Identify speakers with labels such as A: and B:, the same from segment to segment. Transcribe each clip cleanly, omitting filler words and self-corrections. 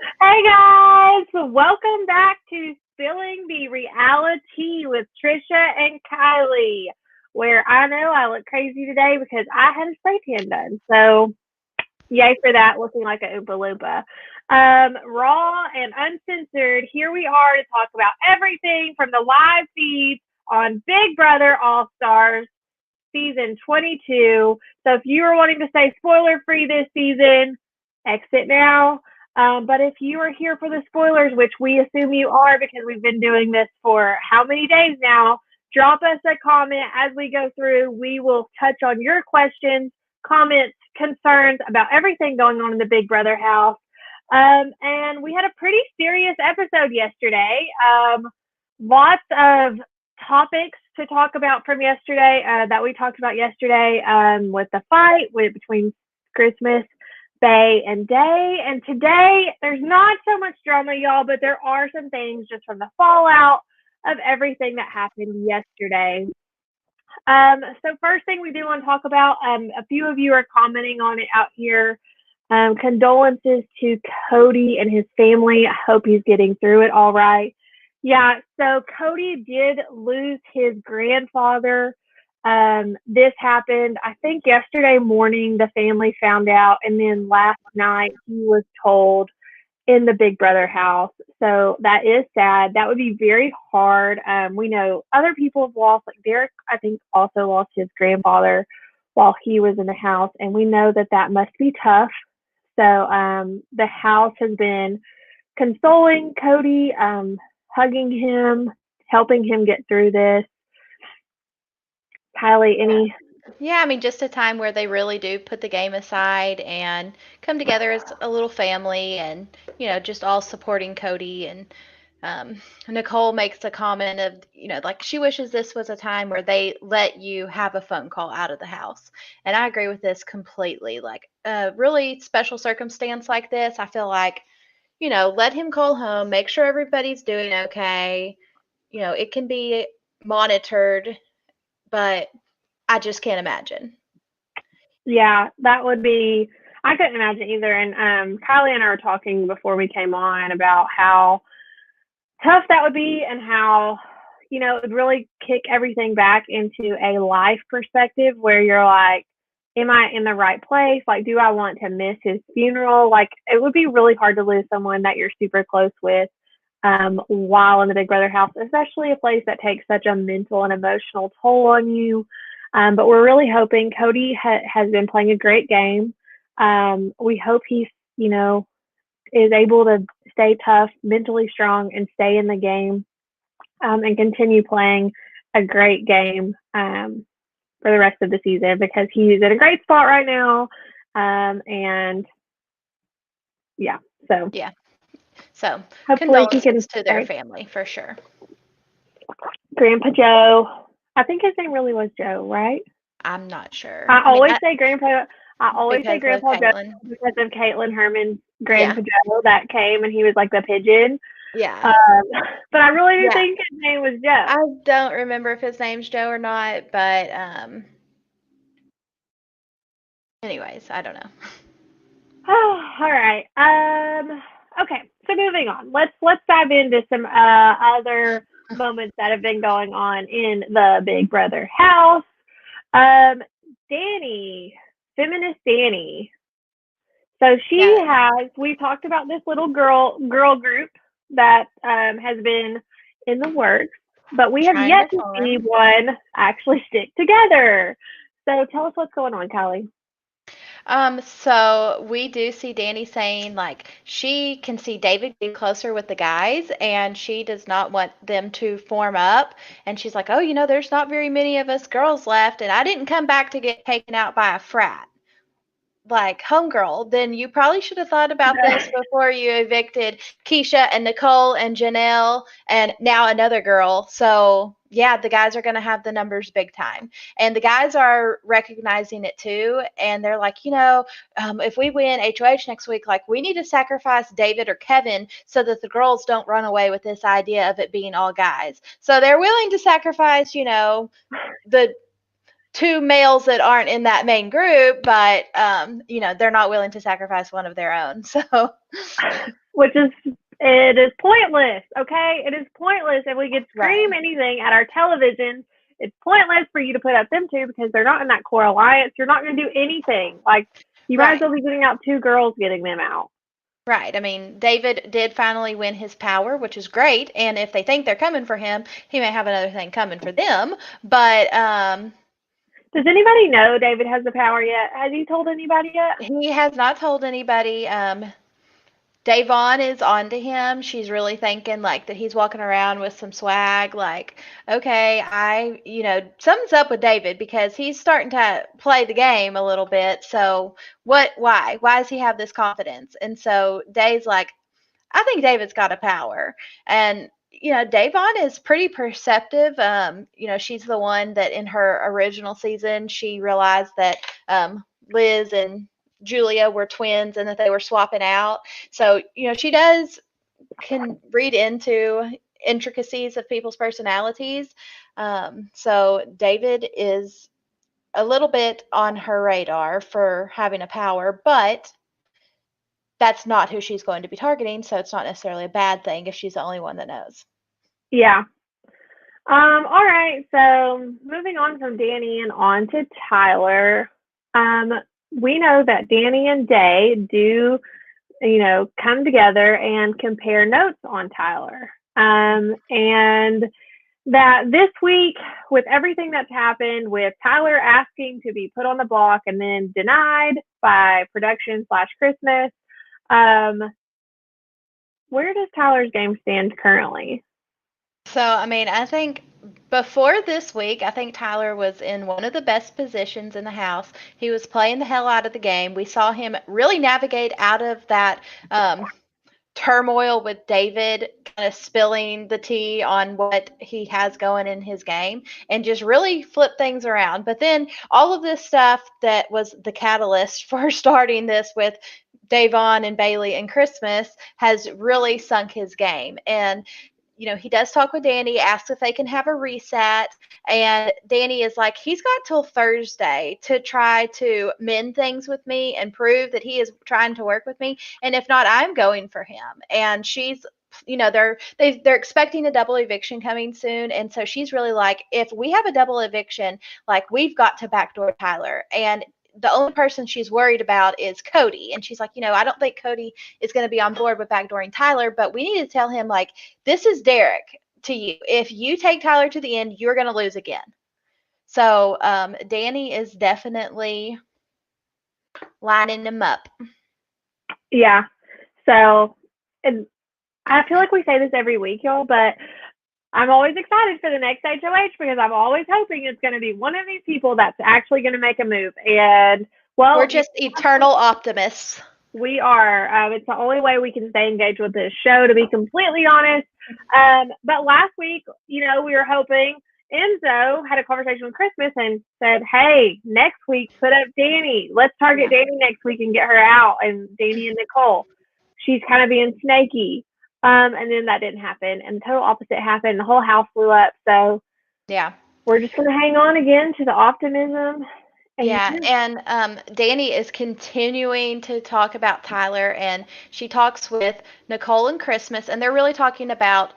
A: Hey guys, welcome back to Spilling the Reality with Trisha and Kiley, where I know I look crazy today because I had a spray tan done. So, yay for that, looking like a Oompa Loompa. Raw and uncensored, here we are to talk about everything from the live feed on Big Brother All Stars season 22. So, if you are wanting to stay spoiler free this season, exit now. But if you are here for the spoilers, which we assume you are because we've been doing this for how many days now, drop us a comment as we go through. We will touch on your questions, comments, concerns about everything going on in the Big Brother house. And we had a pretty serious episode yesterday. Lots of topics to talk about from yesterday that we talked about yesterday with the fight between Christmas, Bay, and Day. And today, there's not so much drama, y'all, but there are some things just from the fallout of everything that happened yesterday. So first thing we do want to talk about, a few of you are commenting on it out here. Condolences to Cody and his family. I hope he's getting through it all right. Yeah, so Cody did lose his grandfather. This happened, I think, yesterday morning. The family found out, and then last night he was told in the Big Brother house. So that is sad. That would be very hard. We know other people have lost, like Derek, I think, also lost his grandfather while he was in the house, and we know that that must be tough. So the house has been consoling Cody, hugging him, helping him get through this. Kylie, any?
B: Yeah, I mean, just a time where they really do put the game aside and come together as a little family and, just all supporting Cody. And Nicole makes a comment of, like she wishes this was a time where they let you have a phone call out of the house. And I agree with this completely. Like a really special circumstance like this, I feel like, let him call home, make sure everybody's doing okay. It can be monitored, but I just can't imagine.
A: Yeah, that would be. I couldn't imagine either. And Kylie and I were talking before we came on about how tough that would be and how it would really kick everything back into a life perspective where you're like, am I in the right place? Like, do I want to miss his funeral? Like, it would be really hard to lose someone that you're super close with while in the Big Brother house, especially a place that takes such a mental and emotional toll on you. But we're really hoping Cody has been playing a great game. We hope he's, is able to stay tough, mentally strong, and stay in the game and continue playing a great game for the rest of the season because he's in a great spot right now. And yeah, so
B: Yeah. So
A: hopefully he can
B: condolences to their
A: stay.
B: family for sure.
A: Grandpa Joe. I think his name really was Joe, right?
B: I'm not sure.
A: I
B: I mean,
A: always say Grandpa. I always say
B: because of
A: Grandpa Joe
B: Caitlin.
A: because of Caitlin Herman's
B: Yeah.
A: Grandpa Joe that came and he was like the pigeon.
B: Yeah.
A: Um, but I really do
B: Yeah.
A: think his name was Joe.
B: I don't remember if his name's Joe or not, but anyways, I don't know.
A: All right. Okay. So moving on. Let's dive into some other moments that have been going on in the Big Brother house. Um, Dani, feminist Dani. So she
B: Yeah,
A: has. We talked about this little girl group that has been in the works, but we have
B: trying
A: yet
B: to
A: to see
B: form.
A: one actually stick together. So tell us what's going on, Kelly.
B: So we do see Danny saying like she can see David getting closer with the guys and she does not want them to form up. And she's like, oh, there's not very many of us girls left, and I didn't come back to get taken out by a frat. Like, homegirl, then you probably should have thought about this before you evicted Keisha and Nicole and Janelle and now another girl. So, yeah, the guys are going to have the numbers big time. And the guys are recognizing it too. And they're like, if we win HOH next week, like, we need to sacrifice David or Kevin so that the girls don't run away with this idea of it being all guys. So they're willing to sacrifice, the two males that aren't in that main group, but they're not willing to sacrifice one of their own. So
A: it is pointless, okay? It is pointless. If we could scream anything at our television, it's pointless for you to put up them two because they're not in that core alliance. You're not going to do anything. Like, you might as well be getting out two girls, getting them out.
B: Right. I mean, David did finally win his power, which is great. And if they think they're coming for him, he may have another thing coming for them. But
A: does anybody know David has the power yet? Has he told anybody yet?
B: He has not told anybody. Davonne is on to him. She's really thinking like that he's walking around with some swag. Like, okay, something's up with David because he's starting to play the game a little bit. So why does he have this confidence? And so Dave's like, I think David's got a power. And, Davonne is pretty perceptive. She's the one that in her original season, she realized that Liz and Julia were twins and that they were swapping out. So, she can read into intricacies of people's personalities. So David is a little bit on her radar for having a power, but that's not who she's going to be targeting. So it's not necessarily a bad thing if she's the only one that knows.
A: Yeah. All right. So moving on from Dani and on to Tyler. We know that Dani and Day do, come together and compare notes on Tyler. And that this week, with everything that's happened, with Tyler asking to be put on the block and then denied by production/Christmas, where does Tyler's game stand currently?
B: So, I think before this week, I think Tyler was in one of the best positions in the house. He was playing the hell out of the game. We saw him really navigate out of that turmoil with David, kind of spilling the tea on what he has going in his game and just really flip things around. But then all of this stuff that was the catalyst for starting this with Davonne and Bayleigh and Christmas has really sunk his game. And he does talk with Dani, asks if they can have a reset. And Dani is like, he's got till Thursday to try to mend things with me and prove that he is trying to work with me. And if not, I'm going for him. And she's, they're expecting a double eviction coming soon. And so she's really like, if we have a double eviction, like we've got to backdoor Tyler. And the only person she's worried about is Cody. And she's like, I don't think Cody is going to be on board with backdooring Tyler, but we need to tell him, like, this is Derek to you. If you take Tyler to the end, you're going to lose again. So Dani is definitely lining him up.
A: Yeah. So, and I feel like we say this every week, y'all, but I'm always excited for the next HOH because I'm always hoping it's going to be one of these people that's actually going to make a move. And, well,
B: we're just eternal optimists.
A: We are. It's the only way we can stay engaged with this show, to be completely honest. But last week, we were hoping Enzo had a conversation with Christmas and said, hey, next week, put up Dani. Let's target Dani next week and get her out. And Dani and Nicole. She's kind of being snaky. And then that didn't happen, and the total opposite happened. The whole house blew up. So
B: yeah,
A: we're just going to hang on again to the optimism.
B: And Dani is continuing to talk about Tyler, and she talks with Nicole and Christmas, and they're really talking about,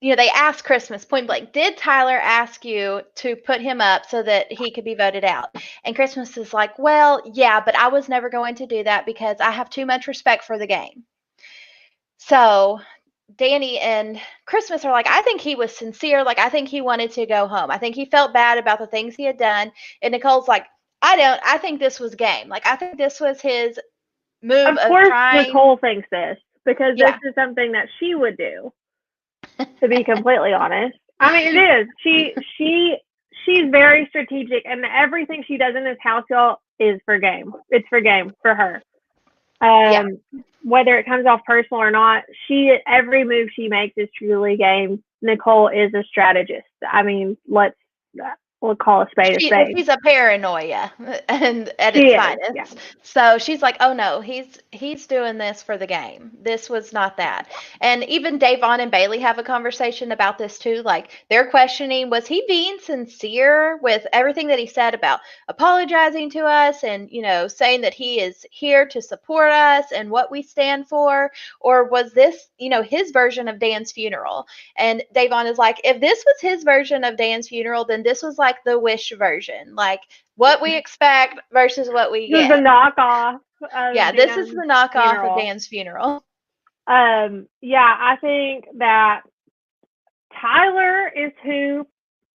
B: they asked Christmas point blank, did Tyler ask you to put him up so that he could be voted out? And Christmas is like, well, yeah, but I was never going to do that because I have too much respect for the game. So Dani and Christmas are like, I think he was sincere. Like, I think he wanted to go home. I think he felt bad about the things he had done. And Nicole's like, I don't. I think this was game. Like, I think this was his move of
A: course,
B: trying.
A: Nicole thinks this because this is something that she would do, to be completely honest. I mean, it is. She's very strategic, and everything she does in this house, y'all, is for game. It's for game for her. Whether it comes off personal or not, every move she makes is truly game. Nicole is a strategist. I mean, we'll call a spade a spade.
B: She's a paranoia and at
A: She
B: its
A: is,
B: finest.
A: yeah.
B: So she's like, oh no, he's doing this for the game. This was not that. And even Davonne and Bayleigh have a conversation about this too. Like they're questioning, was he being sincere with everything that he said about apologizing to us and, saying that he is here to support us and what we stand for? Or was this, his version of Dan's funeral? And Davonne is like, if this was his version of Dan's funeral, then this was like the Wish version, like what we expect versus what we
A: This is
B: get.
A: the knockoff of
B: Yeah, this is the knockoff of Dan's funeral.
A: Yeah, I think that Tyler is who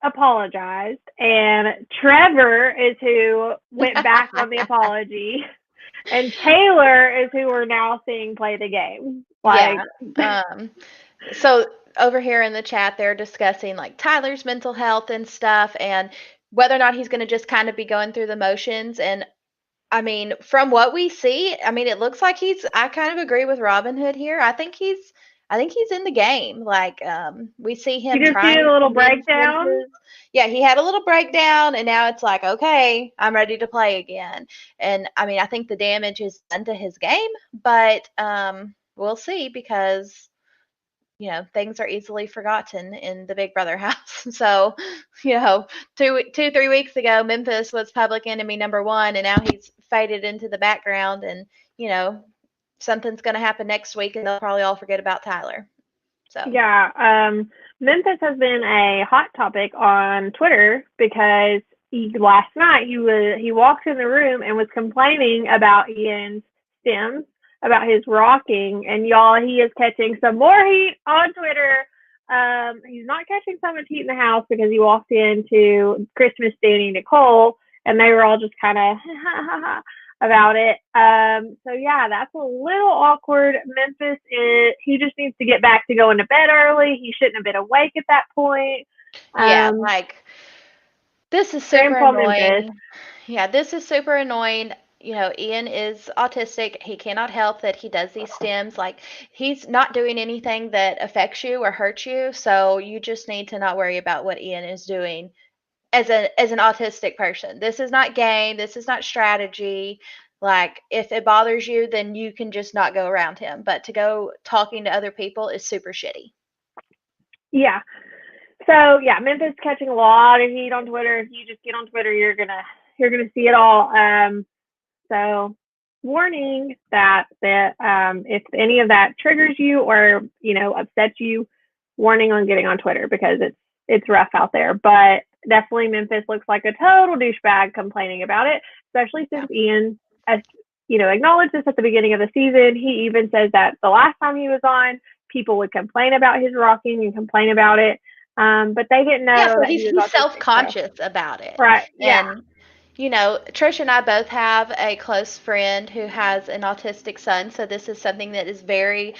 A: apologized, and Trevor is who went back on the apology, and Taylor is who we're now seeing play the game.
B: So over here in the chat, they're discussing like Tyler's mental health and stuff, and whether or not he's going to just kind of be going through the motions. And I mean, from what we see, I mean, it looks like I kind of agree with Robin Hood here. I think he's in the game. Like, we see him trying
A: a little breakdown.
B: Yeah, he had a little breakdown, and now it's like, okay, I'm ready to play again. And I mean, I think the damage is done to his game, but we'll see because things are easily forgotten in the Big Brother house. So, 3 weeks ago, Memphis was public enemy number 1, and now he's faded into the background, and, something's going to happen next week, and they'll probably all forget about Tyler. So
A: yeah, Memphis has been a hot topic on Twitter because last night he walked in the room and was complaining about Ian's stems, about his rocking, and y'all, he is catching some more heat on Twitter. He's not catching so much heat in the house because he walked into Christmas Danny Nicole, and they were all just kind of about it. So yeah, that's a little awkward. Memphis he just needs to get back to going to bed early. He shouldn't have been awake at that point.
B: This is super annoying. Yeah, this is super annoying. Ian is autistic. He cannot help that he does these stems. Like, he's not doing anything that affects you or hurts you. So you just need to not worry about what Ian is doing as an autistic person. This is not game. This is not strategy. Like, if it bothers you, then you can just not go around him. But to go talking to other people is super shitty.
A: Yeah. So yeah, Memphis catching a lot of heat on Twitter. If you just get on Twitter, you're gonna see it all. So warning that if any of that triggers you or upsets you, warning on getting on Twitter because it's rough out there. But definitely Memphis looks like a total douchebag complaining about it, especially since Ian, as acknowledged this at the beginning of the season. He even says that the last time he was on, people would complain about his rocking and complain about it, but they didn't know.
B: Yeah, so he's self-conscious about it,
A: right? Yeah.
B: And Trisha and I both have a close friend who has an autistic son, so this is something that is very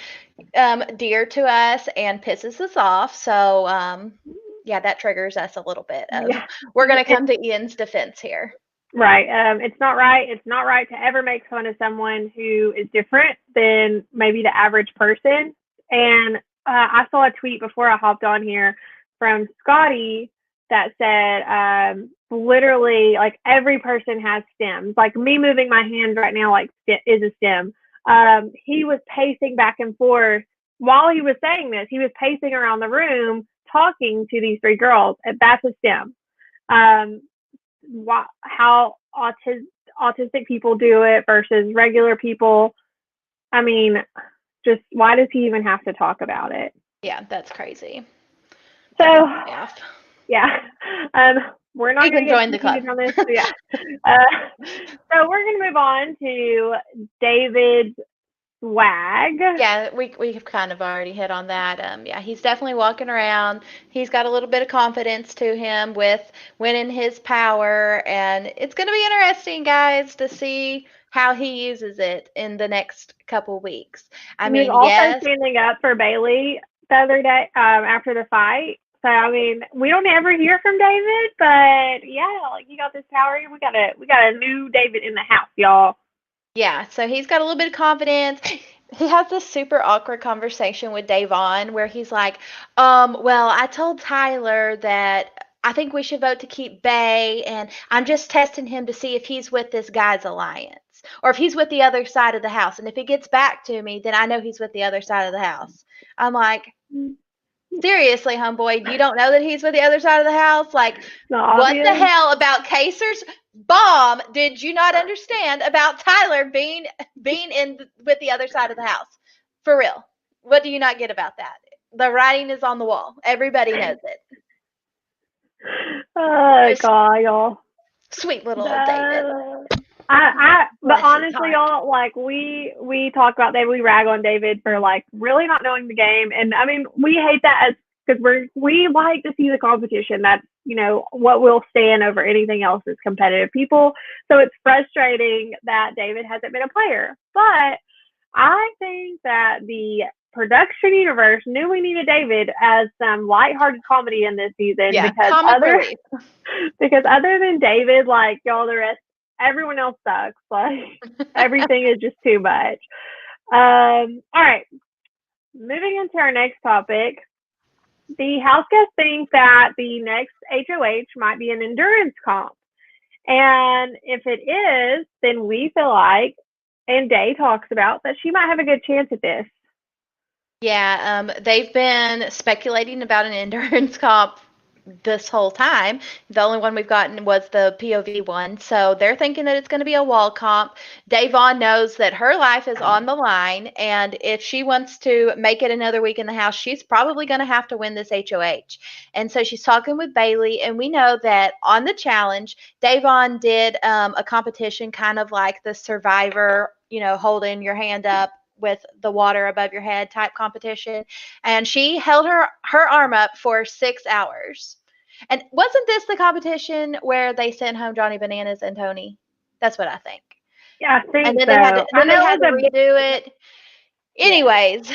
B: dear to us and pisses us off. So, yeah, that triggers us a little bit. We're going to come to Ian's defense here.
A: Right. It's not right. It's not right to ever make fun of someone who is different than maybe the average person. And I saw a tweet before I hopped on here from Scotty that said, literally, like, every person has stems. Like, me moving my hand right now, like, is a stem. He was pacing back and forth while he was saying this. He was pacing around the room talking to these 3 girls, and that's a stem. How autistic people do it versus regular people. I mean, just why does he even have to talk about it?
B: Yeah, that's crazy.
A: So, yeah. We're not going to join the club on this. Yeah. So we're going to move on to David's swag.
B: Yeah, we've kind of already hit on that. Yeah, he's definitely walking around. He's got a little bit of confidence to him with winning his power, and it's going to be interesting, guys, to see how he uses it in the next couple weeks. I mean,
A: also standing up for Bayleigh the other day after the fight. So I mean, we don't ever hear from David, but yeah, like, you got this power. We got a new David in the house, y'all.
B: Yeah, so he's got a little bit of confidence. He has this super awkward conversation with Davonne where he's like, well, I told Tyler that I think we should vote to keep Bay, and I'm just testing him to see if he's with this guy's alliance or if he's with the other side of the house. And if it gets back to me, then I know he's with the other side of the house. I'm like, seriously, homeboy, you don't know that he's with the other side of the house? Like, what the hell about Kaser's bomb did you not understand about Tyler being in with the other side of the house? For real. What do you not get about that? The writing is on the wall. Everybody knows it.
A: Oh, God, y'all.
B: Sweet little David.
A: But honestly, y'all, like, we talk about David, we rag on David for, like, really not knowing the game. And, I mean, we hate that because we like to see the competition. That's, you know, what we'll stand over anything else is competitive people. So it's frustrating that David hasn't been a player. But I think that the production universe knew we needed David as some lighthearted comedy in this season.
B: Yeah,
A: because other than David, like, y'all, the rest, everyone else sucks. Like, everything is just too much. All right. Moving into our next topic. The house guests think that the next HOH might be an endurance comp. And if it is, then we feel like, and Day talks about, that she might have a good chance at this.
B: Yeah, they've been speculating about an endurance comp this whole time. The only one we've gotten was the POV one. So they're thinking that it's going to be a wall comp. Davonne knows that her life is on the line, and if she wants to make it another week in the house, she's probably going to have to win this HOH. And so she's talking with Bayleigh, and we know that on the challenge, Davonne did a competition kind of like the Survivor, you know, holding your hand up with the water above your head type competition, and she held her arm up for 6 hours. And wasn't this the competition where they sent home Johnny Bananas and Tony? That's what I think.
A: Yeah, I think
B: and then
A: so.
B: They had to redo it. Anyways,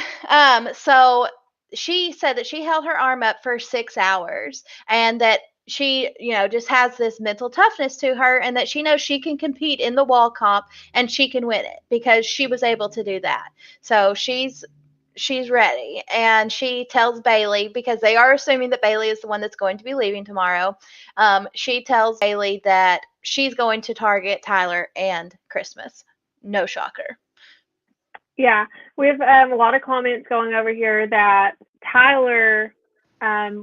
B: so she said that she held her arm up for 6 hours, and that she, you know, just has this mental toughness to her, and that she knows she can compete in the wall comp and she can win it because she was able to do that. So she's ready, and she tells Bayleigh, because they are assuming that Bayleigh is the one that's going to be leaving tomorrow. She tells Bayleigh that she's going to target Tyler and Christmas. No shocker.
A: Yeah, we have a lot of comments going over here that Tyler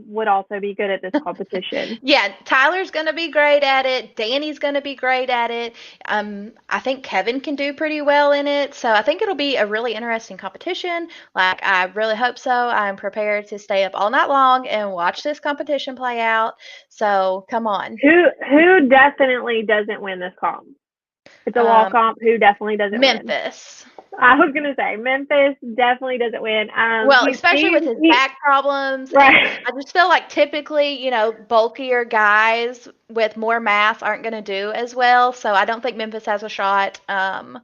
A: would also be good at this competition.
B: Yeah, Tyler's going to be great at it. Danny's going to be great at it. I think Kevin can do pretty well in it. So I think it'll be a really interesting competition. Like, I really hope so. I'm prepared to stay up all night long and watch this competition play out. So come on.
A: Who definitely doesn't win this comp? It's a wall comp. Who definitely doesn't win?
B: Memphis.
A: I was going to say, Memphis definitely doesn't win.
B: Well, especially with his back problems.
A: Right.
B: I just feel like typically, you know, bulkier guys with more mass aren't going to do as well. So I don't think Memphis has a shot.
A: And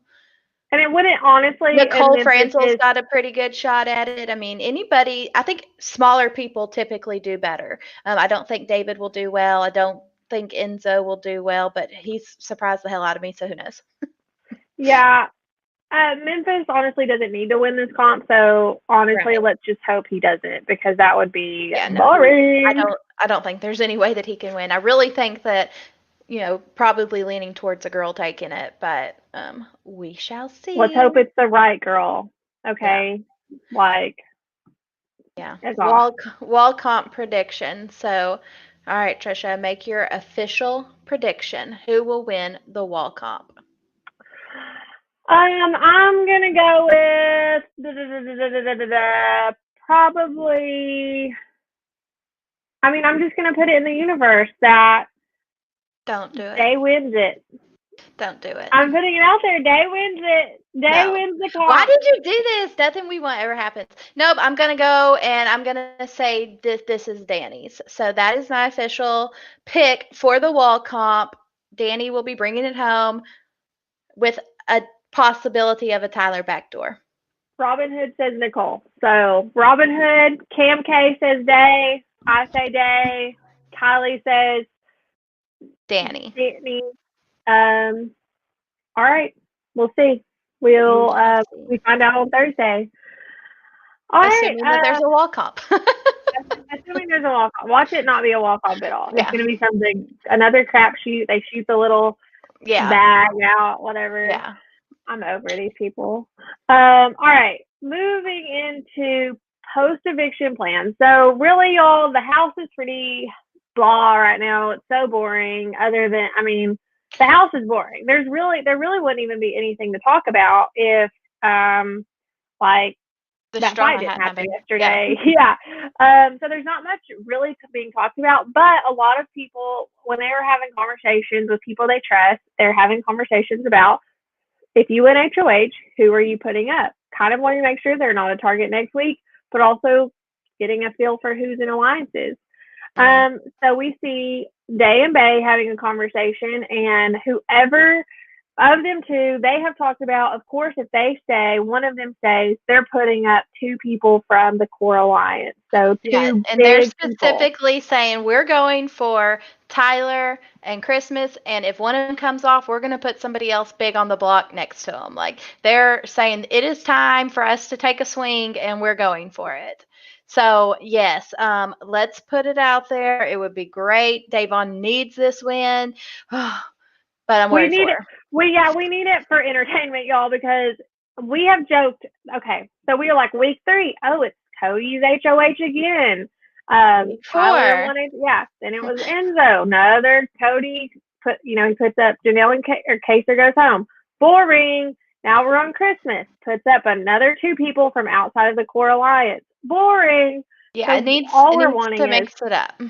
A: it wouldn't, honestly.
B: Nicole Franzel's got a pretty good shot at it. I mean, anybody, I think smaller people typically do better. I don't think David will do well. I don't think Enzo will do well, but he's surprised the hell out of me, so who knows?
A: Yeah. Memphis honestly doesn't need to win this comp, so honestly, let's just hope he doesn't, because that would be boring.
B: I don't think there's any way that he can win. I really think that, you know, probably leaning towards a girl taking it, but we shall see.
A: Let's hope it's the right girl. Okay,
B: wall comp prediction. So, all right, Trisha, make your official prediction. Who will win the wall comp?
A: I'm gonna go with probably. I mean, I'm just gonna put it in the universe that.
B: Don't do it.
A: Day wins it.
B: Don't do it.
A: I'm putting it out there. Day wins it. Day wins the comp.
B: Why did you do this? Nothing we want ever happens. Nope. I'm gonna go and I'm gonna say this is Danny's. So that is my official pick for the wall comp. Danny will be bringing it home with a possibility of a Tyler backdoor.
A: Robin Hood says Nicole. So Robin Hood, Cam K says Day. I say Day. Kylie says
B: Danny.
A: All right. We'll see. We find out on Thursday. All
B: Assuming that there's a wall comp.
A: Assuming there's a walk-on. Watch it not be a walk-on bid all.
B: Yeah.
A: It's going to be something, another crapshoot. They shoot the little bag out, whatever.
B: Yeah.
A: I'm over these people. All right. Moving into post-eviction plans. So really, y'all, the house is pretty blah right now. It's so boring. Other than, I mean, the house is boring. There really wouldn't even be anything to talk about if, like,
B: The
A: that
B: straw
A: fight didn't happen
B: happened.
A: yesterday. Yeah. So there's not much really being talked about, but a lot of people, when they were having conversations with people they trust, they're having conversations about, if you win HOH, who are you putting up? Kind of wanting to make sure they're not a target next week, but also getting a feel for who's in alliances. So we see Day and Bay having a conversation, and whoever of them two, they have talked about, of course, if they stay, one of them stays, they're putting up 2 people from the core alliance. So 2
B: and they're
A: big
B: specifically saying we're going for Tyler and Christmas, and if one of them comes off, we're going to put somebody else big on the block next to them. Like, they're saying it is time for us to take a swing, and we're going for it. So yes, let's put it out there. It would be great. Davonne needs this win. But I'm worried for her.
A: We need it for entertainment, y'all, because we have joked. Okay, so we were like week 3. Oh, it's Cody's HOH again. Tyler wanted, then it was Enzo. Another Cody he puts up Janelle and Kaser goes home. Boring. Now we're on Christmas. Puts up another 2 people from outside of the core alliance. Boring.
B: Yeah,
A: so
B: it needs to mix it up.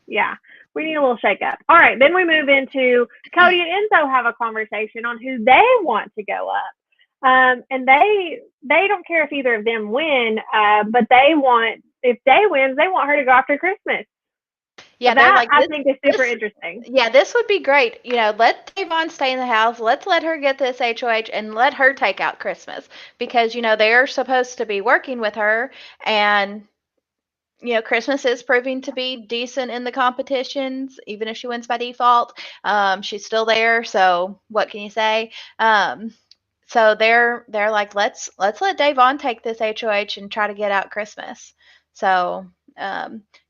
A: Yeah. We need a little shake up. All right, then we move into Cody and Enzo have a conversation on who they want to go up. And they don't care if either of them win, but if Day wins, they want her to go after Christmas.
B: Yeah,
A: so that I think is super interesting.
B: Yeah, this would be great. Let Davonne stay in the house. Let's let her get this HOH and let her take out Christmas because, they're supposed to be working with her, and Christmas is proving to be decent in the competitions, even if she wins by default. She's still there, so what can you say? So they're like, let's let Davonne take this HOH and try to get out Christmas. So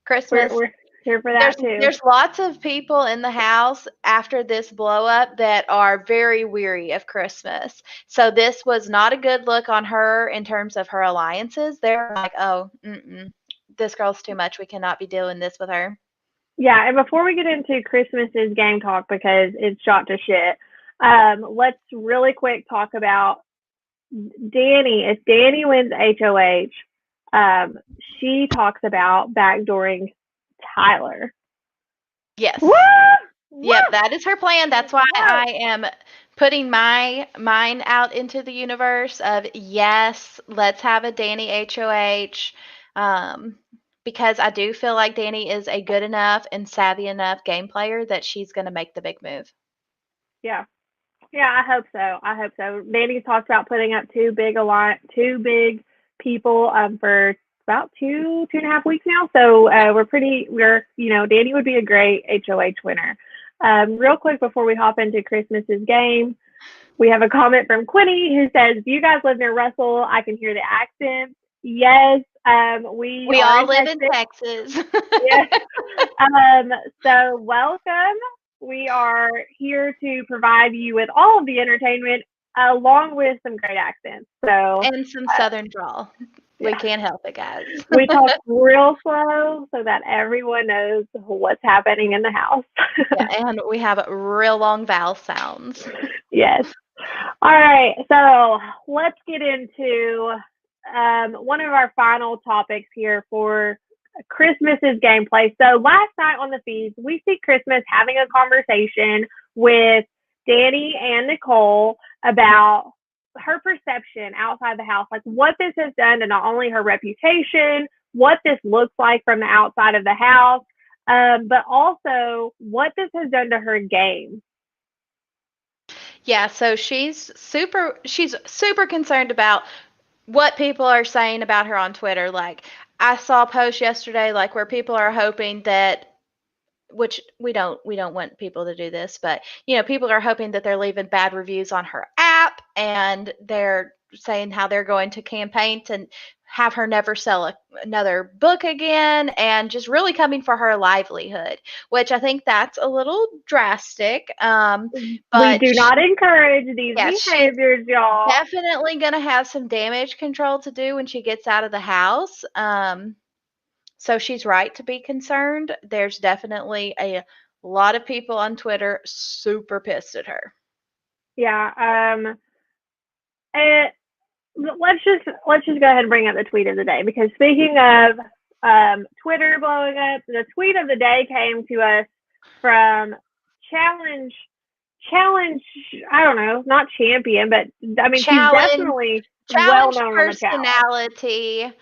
B: Christmas.
A: We're here for that too.
B: There's lots of people in the house after this blow up that are very weary of Christmas. So this was not a good look on her in terms of her alliances. They're like, oh, this girl's too much. We cannot be doing this with her.
A: Yeah, and before we get into Christmas's game talk, because it's shot to shit, let's really quick talk about Dani. If Dani wins HOH, she talks about backdooring Tyler.
B: Yes.
A: Woo!
B: Yep, that is her plan. That's why I am putting mine out into the universe of, yes, let's have a Dani HOH. Because I do feel like Dani is a good enough and savvy enough game player that she's going to make the big move.
A: Yeah, I hope so. Dani talked about putting up 2 big people for about 2.5 weeks now. So Dani would be a great HOH winner. Real quick before we hop into Christmas's game, we have a comment from Quinny who says, "Do you guys live near Russell? I can hear the accent." Yes, we
B: all live in Texas.
A: Yes. So welcome. We are here to provide you with all of the entertainment along with some great accents.
B: And some Southern drawl. We can't help it, guys.
A: We talk real slow so that everyone knows what's happening in the house.
B: And we have real long vowel sounds.
A: Yes. All right. So let's get into one of our final topics here for Christmas's gameplay. So last night on the feeds, we see Christmas having a conversation with Dani and Nicole about her perception outside the house, like what this has done to not only her reputation, what this looks like from the outside of the house, but also what this has done to her game.
B: Yeah, so she's super concerned about what people are saying about her on Twitter. Like, I saw a post yesterday, like, where people are hoping that, which we don't want people to do this, but people are hoping that they're leaving bad reviews on her app, and they're saying how they're going to campaign to have her never sell another book again, and just really coming for her livelihood, which I think that's a little drastic.
A: We
B: But
A: do not encourage these
B: she's
A: behaviors, y'all.
B: definitely going to have some damage control to do when she gets out of the house. So she's right to be concerned. There's definitely a lot of people on Twitter super pissed at her.
A: Yeah. Let's just go ahead and bring up the tweet of the day, because speaking of Twitter blowing up, the tweet of the day came to us from Challenge. I don't know, not champion, but I mean, she's definitely well known on the
B: personality.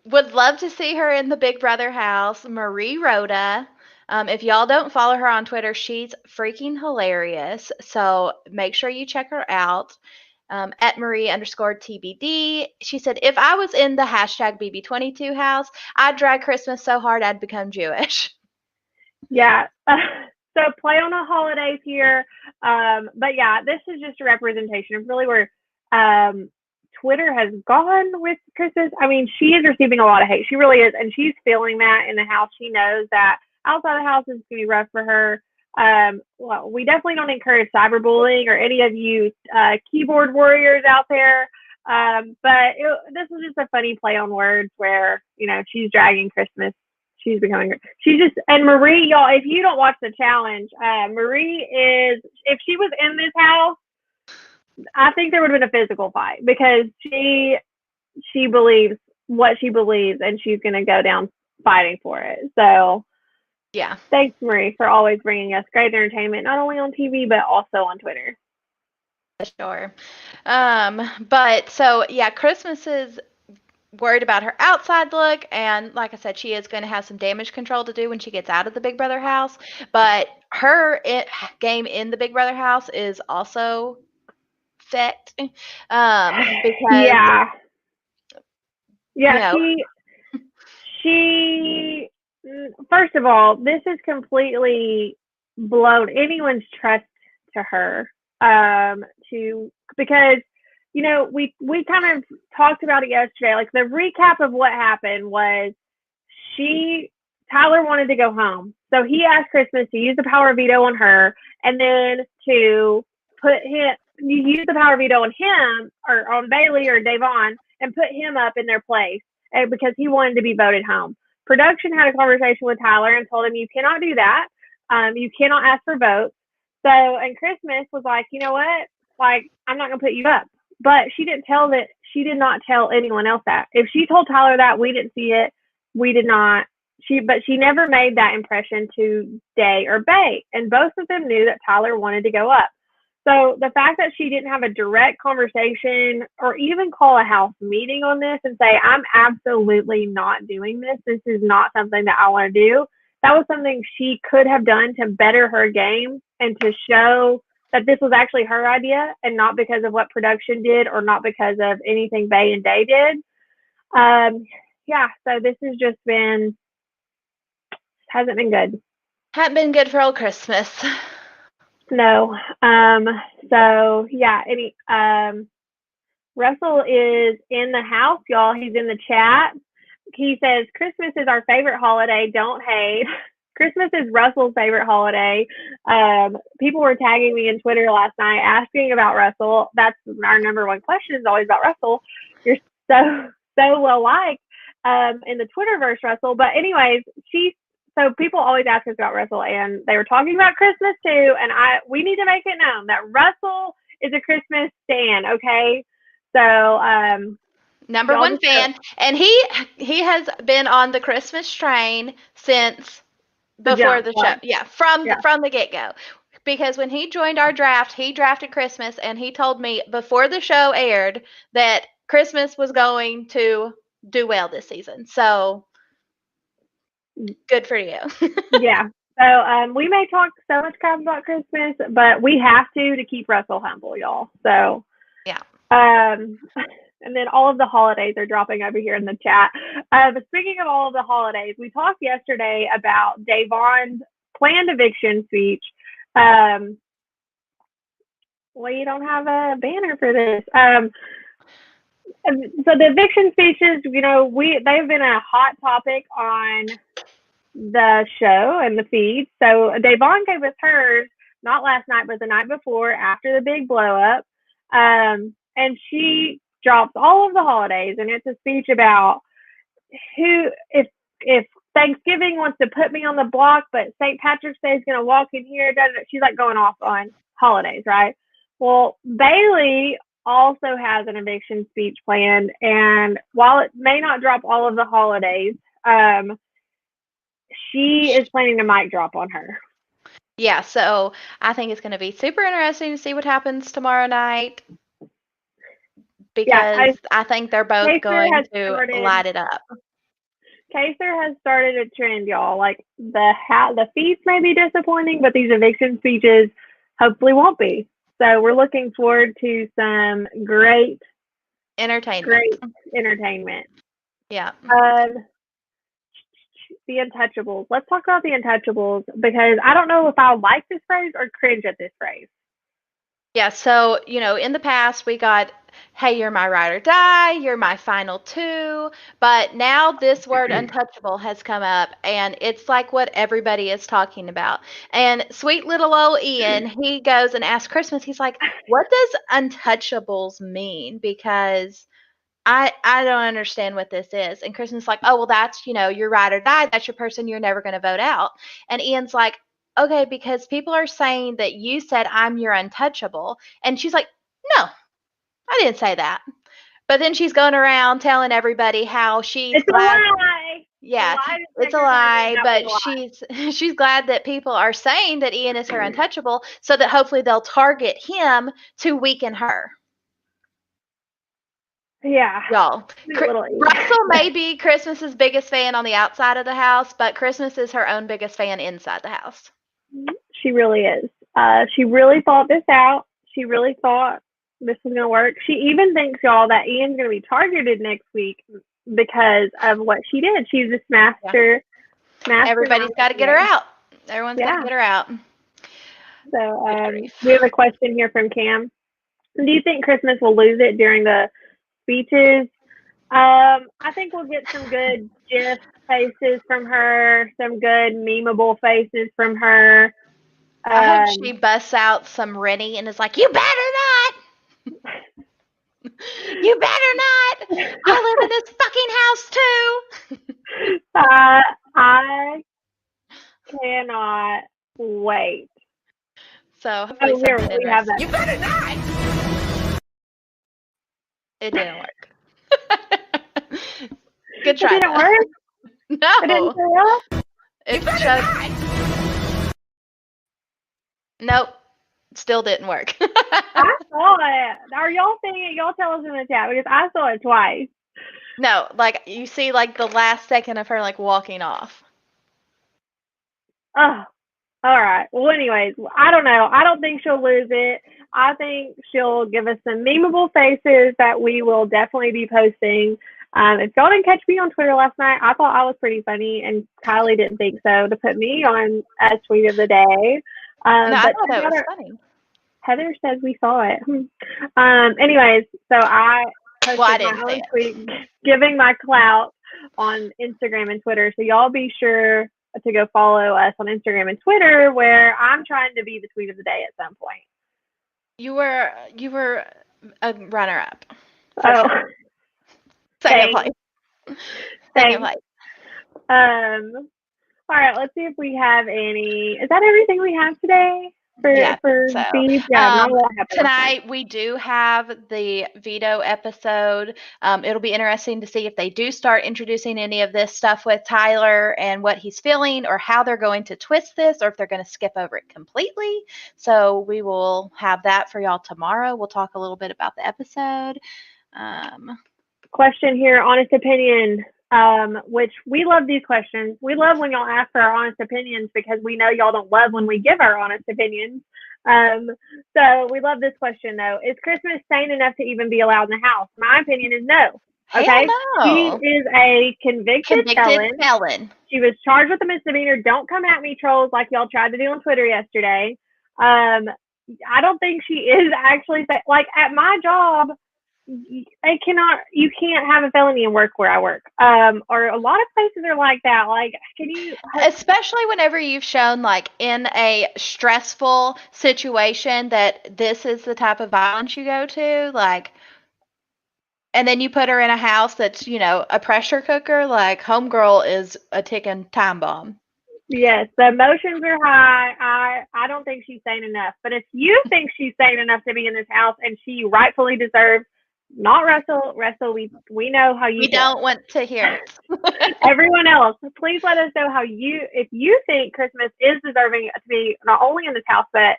B: Would love to see her in the Big Brother house. Marie Rhoda. If y'all don't follow her on Twitter, she's freaking hilarious. So make sure you check her out. At Marie_TBD. She said, if I was in the hashtag BB22 house, I'd drag Christmas so hard I'd become Jewish.
A: Yeah. So play on the holidays here. But yeah, this is just a representation of really where Twitter has gone with Christmas. I mean, she is receiving a lot of hate. She really is. And she's feeling that in the house. She knows that outside the house is going to be rough for her. Well, we definitely don't encourage cyberbullying or any of you keyboard warriors out there. But this is just a funny play on words where, she's dragging Christmas. She's just, and Marie, y'all, if you don't watch the challenge, Marie is, if she was in this house, I think there would have been a physical fight, because she believes what she believes, and she's going to go down fighting for it. So
B: yeah,
A: thanks, Marie, for always bringing us great entertainment, not only on TV, but also on Twitter.
B: Sure. But so, yeah, Christmas is worried about her outside look, and like I said, she is going to have some damage control to do when she gets out of the Big Brother house, but her game in the Big Brother house is also fit, because
A: she first of all, this has completely blown anyone's trust to her, because we kind of talked about it yesterday. Like, the recap of what happened was Tyler wanted to go home. So he asked Christmas to use the power veto on her, and then to use the power veto on him, or on Bayleigh or Davonne, and put him up in their place, because he wanted to be voted home. Production had a conversation with Tyler and told him, you cannot do that. You cannot ask for votes. So, and Christmas was like, you know what? Like, I'm not going to put you up. But she did not tell anyone else that. If she told Tyler that, we didn't see it. We did not. But she never made that impression to Day or Bay. And both of them knew that Tyler wanted to go up. So the fact that she didn't have a direct conversation or even call a house meeting on this and say, I'm absolutely not doing this. This is not something that I want to do. That was something she could have done to better her game and to show that this was actually her idea and not because of what production did or not because of anything Bay and Day did. So this has just hasn't been good.
B: Hasn't been good for old Christmas.
A: No. Russell is in the house, y'all. He's in the chat. He says, Christmas is our favorite holiday. Don't hate. Christmas is Russell's favorite holiday. People were tagging me in Twitter last night asking about Russell. That's our number one question, is always about Russell. You're so well liked in the Twitterverse, Russell. But anyways, so people always ask us about Russell, and they were talking about Christmas too. And we need to make it known that Russell is a Christmas stan, okay? So
B: number one fan, and he has been on the Christmas train since before the show. Yeah, from the get-go. Because when he joined our draft, he drafted Christmas, and he told me before the show aired that Christmas was going to do well this season. So good for you.
A: Yeah. So we may talk so much crap about Christmas, but we have to keep Russell humble, y'all. So
B: yeah.
A: And then all of the holidays are dropping over here in the chat. But speaking of all of the holidays, we talked yesterday about Davonne's planned eviction speech. We don't have a banner for this. So the eviction speeches, they've been a hot topic on the show and the feed. So Davonne gave us hers not last night, but the night before, after the big blow up. And she drops all of the holidays, and it's a speech about if Thanksgiving wants to put me on the block, but St. Patrick's Day is going to walk in here. She's like going off on holidays, right? Well, Bayleigh also has an eviction speech planned, and while it may not drop all of the holidays, she is planning to mic drop on her.
B: Yeah, so I think it's going to be super interesting to see what happens tomorrow night, because I think they're both going to light it up.
A: Kaser has started a trend, y'all. Like the feeds may be disappointing, but these eviction speeches hopefully won't be. So we're looking forward to some great
B: entertainment. Yeah.
A: The Untouchables. Let's talk about the Untouchables, because I don't know if I like this phrase or cringe at this phrase.
B: Yeah, so, in the past we got, hey, you're my ride or die, you're my final two, but now this word untouchable has come up, and it's like what everybody is talking about. And sweet little old Ian, he goes and asks Christmas, he's like, what does untouchables mean? Because I don't understand what this is. And Kristen's like, oh, well, that's, your ride or die. That's your person you're never going to vote out. And Ian's like, okay, because people are saying that you said I'm your untouchable. And she's like, no, I didn't say that. But then she's going around telling everybody how she's glad.
A: It's a lie.
B: Yeah, it's a lie, but she's glad that people are saying that Ian is her untouchable, so that hopefully they'll target him to weaken her.
A: Yeah.
B: Y'all, Russell may be Christmas's biggest fan on the outside of the house, but Christmas is her own biggest fan inside the house.
A: She really is. She really thought this out. She really thought this was going to work. She even thinks, y'all, that Ian's going to be targeted next week because of what she did. She's this master.
B: Everybody's got to get her out. Everyone's got to get her out.
A: So we have a question here from Cam. Do you think Christmas will lose it during the speeches? I think we'll get some good GIF faces from her, some good memeable faces from her.
B: I hope she busts out some Rennie and is like, you better not! You better not! I live in this fucking house too!
A: I cannot wait.
B: So hopefully
A: we have that.
B: You better not! It didn't work. Good try.
A: It didn't work?
B: No.
A: It didn't work?
B: It showed. Nope. Still didn't work.
A: I saw it. Are y'all seeing it? Y'all tell us in the chat, because I saw it twice.
B: No, like you see like the last second of her like walking off.
A: Oh, all right. Well, anyways, I don't know. I don't think she'll lose it. I think she'll give us some memeable faces that we will definitely be posting. If y'all didn't catch me on Twitter last night, I thought I was pretty funny, and Kylie didn't think so, to put me on as tweet of the day.
B: No, I thought it was funny.
A: Heather says we saw it. Anyways, so I posted my own tweet giving my clout on Instagram and Twitter. So y'all be sure to go follow us on Instagram and Twitter, where I'm trying to be the tweet of the day at some point.
B: You were a runner-up.
A: Oh.
B: Sure. Second place. Second place.
A: All right, let's see if we have any. Is that everything we have today?
B: Tonight we do have the veto episode. It'll be interesting to see if they do start introducing any of this stuff with Tyler and what he's feeling, or how they're going to twist this, or if they're going to skip over it completely. So we will have that for y'all tomorrow. We'll talk a little bit about the episode.
A: Question here, honest opinion. Which we love these questions. We love when y'all ask for our honest opinions, because we know y'all don't love when we give our honest opinions. So we love this question though. Is Christmas sane enough to even be allowed in the house? My opinion is no. Okay.
B: No.
A: She is a convicted felon. She was charged with a misdemeanor. Don't come at me, trolls, like y'all tried to do on Twitter yesterday. I don't think she is actually like, at my job. you can't have a felony and work where I work. Or a lot of places are like that. Like, can you?
B: Especially whenever you've shown, like, in a stressful situation that this is the type of violence you go to, like, and then you put her in a house that's, a pressure cooker, like, homegirl is a ticking time bomb.
A: Yes, the emotions are high. I don't think she's sane enough. But if you think she's sane enough to be in this house and she rightfully deserves, not Russell, we know how you
B: We
A: feel.
B: don't want to hear it.
A: Everyone else, please let us know if you think Christmas is deserving to be not only in this house, but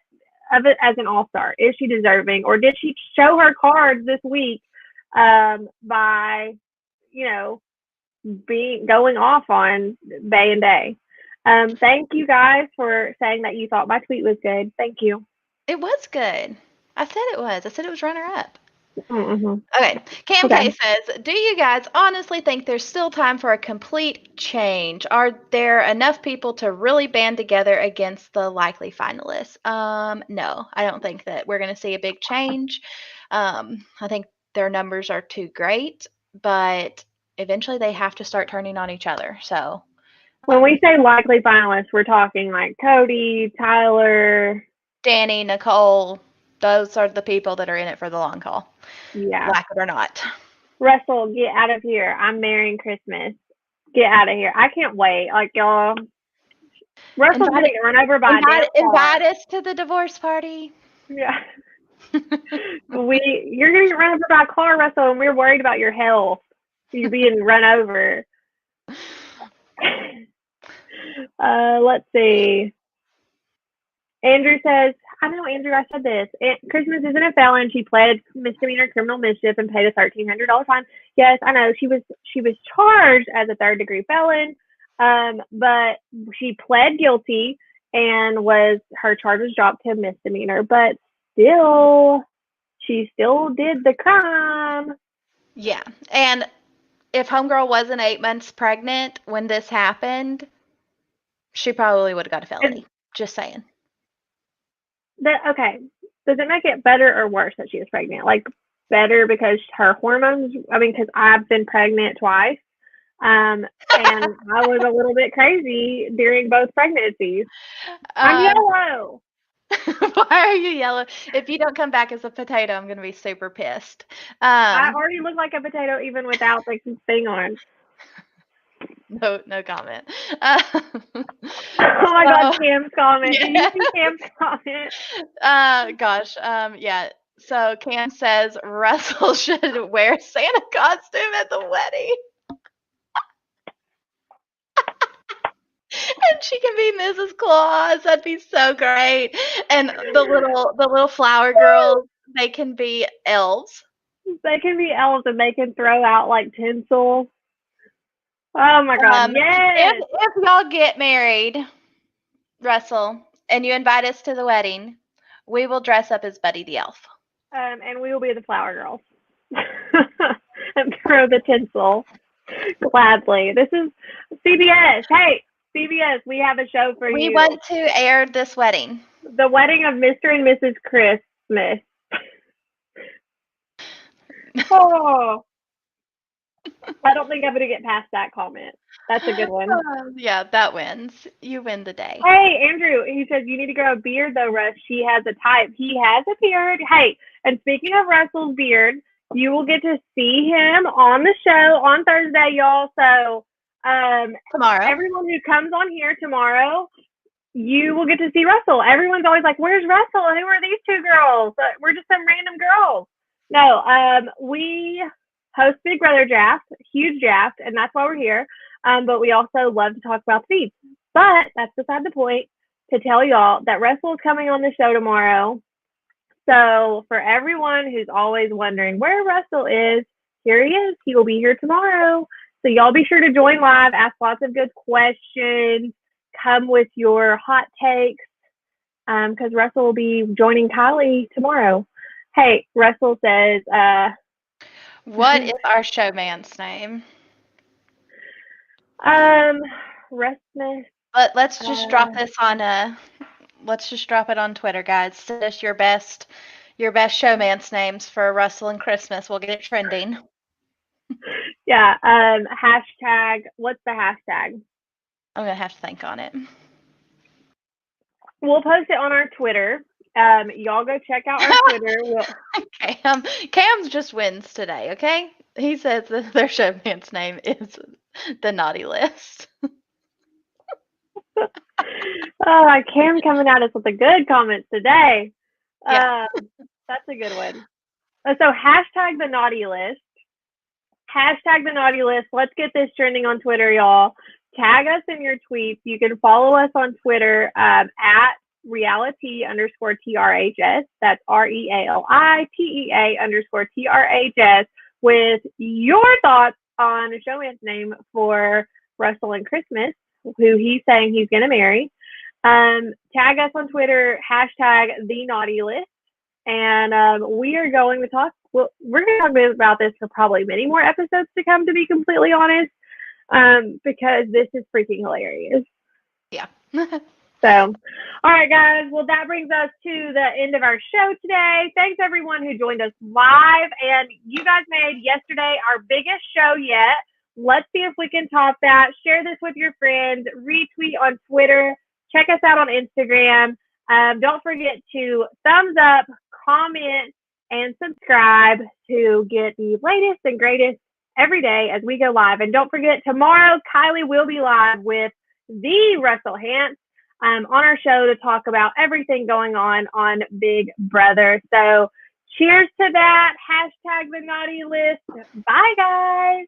A: of it as an all-star. Is she deserving, or did she show her cards this week by, going off on Bay and Day? Thank you guys for saying that you thought my tweet was good. Thank you.
B: It was good. I said it was. I said it was runner-up.
A: Mm-hmm.
B: Okay. Cam K says, do you guys honestly think there's still time for a complete change? Are there enough people to really band together against the likely finalists? No, I don't think that we're going to see a big change. I think their numbers are too great, but eventually they have to start turning on each other. So
A: when we say likely finalists, we're talking like Cody, Tyler,
B: Dani, Nicole. Those are the people that are in it for the long haul.
A: Yeah.
B: Like it or not.
A: Russell, get out of here. I'm marrying Christmas. Get out of here. I can't wait. Like, y'all. Russell's going to get run over by a damn car.
B: Invite us to the divorce party.
A: Yeah. You're going to get run over by a car, Russell, and we're worried about your health. You're being run over. Let's see. Andrew says, I know, Andrew, I said this. Christmas isn't a felon. She pled misdemeanor criminal mischief and paid a $1,300 fine. Yes, I know. She was charged as a third-degree felon, but she pled guilty and her charge was dropped to misdemeanor. But still, she still did the crime.
B: Yeah, and if homegirl wasn't 8 months pregnant when this happened, she probably would have got a felony. Just saying.
A: Okay, does it make it better or worse that she was pregnant? Like, better because her hormones, because I've been pregnant twice, and I was a little bit crazy during both pregnancies. I'm yellow.
B: Why are you yellow? If you don't come back as a potato, I'm going to be super pissed.
A: I already look like a potato even without the thing on.
B: No comment.
A: Oh my God, Cam's comment. Yeah. Did you see Cam's comment?
B: Gosh, yeah. So Cam says Russell should wear a Santa costume at the wedding. And she can be Mrs. Claus. That'd be so great. And the little flower girls, they can be elves.
A: They can be elves and they can throw out like tinsel. Oh my God, yes.
B: If y'all get married, Russell, and you invite us to the wedding, we will dress up as Buddy the Elf.
A: And we will be the flower girls. And throw the tinsel. Gladly. This is CBS. Hey, CBS, we have a show for you.
B: We want to air this wedding.
A: The wedding of Mr. and Mrs. Christmas. Oh. I don't think I'm going to get past that comment. That's a good one.
B: Yeah, that wins. You win the day.
A: Hey, Andrew, he says, you need to grow a beard, though, Russ. She has a type. He has a beard. Hey, and speaking of Russell's beard, you will get to see him on the show on Thursday, y'all. So,
B: tomorrow,
A: everyone who comes on here tomorrow, you will get to see Russell. Everyone's always like, where's Russell? Who are these two girls? We're just some random girls. No, we host Big Brother draft, huge draft, and that's why we're here. But we also love to talk about feeds. But that's beside the point, to tell y'all that Russell is coming on the show tomorrow. So for everyone who's always wondering where Russell is, here he is. He will be here tomorrow. So y'all be sure to join live, ask lots of good questions, come with your hot takes, because Russell will be joining Kiley tomorrow. Hey, Russell says,
B: what is our showman's name?
A: Restmas.
B: Let's just drop this on let's just drop it on Twitter, guys. Send us your best your best Showmance names for Russell and Christmas. We'll get it trending.
A: Yeah. Hashtag. What's the hashtag?
B: I'm gonna have to think on it.
A: We'll post it on our Twitter. Y'all go check out our Twitter.
B: Okay. Cam's just wins today. Okay. He says that their Showmance name is the naughty list.
A: Oh, Cam coming at us with the good comments today.
B: Yeah.
A: That's a good one. So hashtag the naughty list. Hashtag the naughty list. Let's get this trending on Twitter, y'all. Tag us in your tweets. You can follow us on Twitter at RealiTEA_TRHS. That's RealiTEA_TRHS with your thoughts on a Showman's name for Russell and Christmas, who he's saying he's going to marry. Tag us on Twitter, hashtag the naughty list. And we are going to talk. Well, we're going to talk about this for probably many more episodes to come, to be completely honest, because this is freaking hilarious.
B: Yeah.
A: So, all right, guys. Well, that brings us to the end of our show today. Thanks, everyone who joined us live. And you guys made yesterday our biggest show yet. Let's see if we can top that. Share this with your friends. Retweet on Twitter. Check us out on Instagram. Don't forget to thumbs up, comment, and subscribe to get the latest and greatest every day as we go live. And don't forget, tomorrow, Kylie will be live with the Russell Hantz on our show to talk about everything going on Big Brother. So cheers to that. Hashtag the naughty list. Bye, guys.